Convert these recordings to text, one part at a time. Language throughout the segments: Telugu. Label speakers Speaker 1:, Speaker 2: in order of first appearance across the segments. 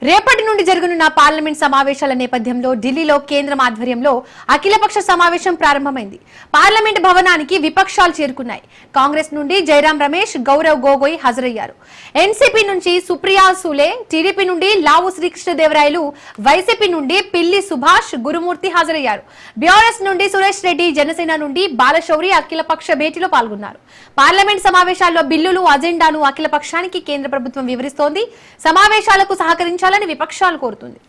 Speaker 1: రేపటి నుండి జరగనున్న పార్లమెంట్ సమావేశాల నేపథ్యంలో ఢిల్లీలో కేంద్రం ఆధ్వర్యంలో అఖిలపక్ష సమావేశం ప్రారంభమైంది. పార్లమెంట్ భవనానికి విపక్షాలు చేరుకున్నాయి. కాంగ్రెస్ నుండి జైరాం రమేష్, గౌరవ్ గొగోయ్ హాజరయ్యారు. ఎన్సీపీ నుంచి సుప్రియా సూలే, టీడీపీ నుండి లావు శ్రీకృష్ణదేవరాయలు, వైసీపీ నుండి పిల్లి సుభాష్, గురుమూర్తి హాజరయ్యారు. బీఆర్ఎస్ నుండి సురేష్ రెడ్డి, జనసేన నుండి బాలశౌరి అఖిలపక్ష భేటీలో పాల్గొన్నారు. పార్లమెంట్ సమావేశాల్లో బిల్లులు, అజెండాను అఖిలపక్షానికి కేంద్ర ప్రభుత్వం వివరిస్తోంది. సమావేశాలకు సహకరించాలని విపక్షాలు కోరుతుంది.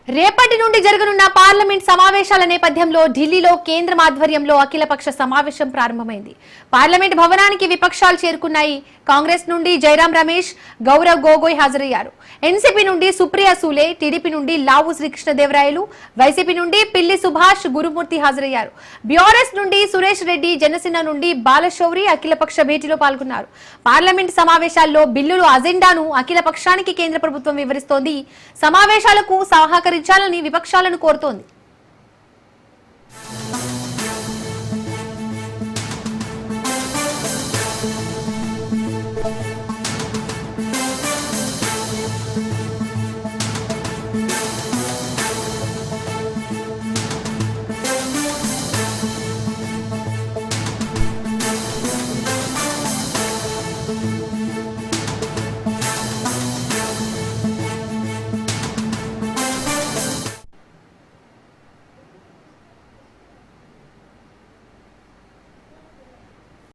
Speaker 1: రేపటి నుండి జరగనున్న పార్లమెంట్ సమావేశాల నేపథ్యంలో ఢిల్లీలో కేంద్రం ఆధ్వర్యంలో అఖిలపక్ష సమావేశం ప్రారంభమైంది. పార్లమెంట్ భవనానికి విపక్షాలు చేరుకున్నాయి. కాంగ్రెస్ నుండి జైరాం రమేష్, గౌరవ్ గొగోయ్ హాజరయ్యారు. ఎన్సీపీ నుండి సుప్రియా సూలే, టీడీపీ నుండి లావు శ్రీకృష్ణదేవరాయలు, వైసీపీ నుండి పిల్లి సుభాష్, గురుమూర్తి హాజరయ్యారు. బీఆర్ఎస్ నుండి సురేష్ రెడ్డి, జనసేన నుండి బాలశౌరి అఖిలపక్ష భేటీలో పాల్గొన్నారు. పార్లమెంట్ సమావేశాల్లో బిల్లులు, అజెండాను అఖిలపక్షానికి కేంద్ర ప్రభుత్వం వివరిస్తోంది. సమావేశాలకు సహకరించాలని విపక్షాలను కోరుతోంది.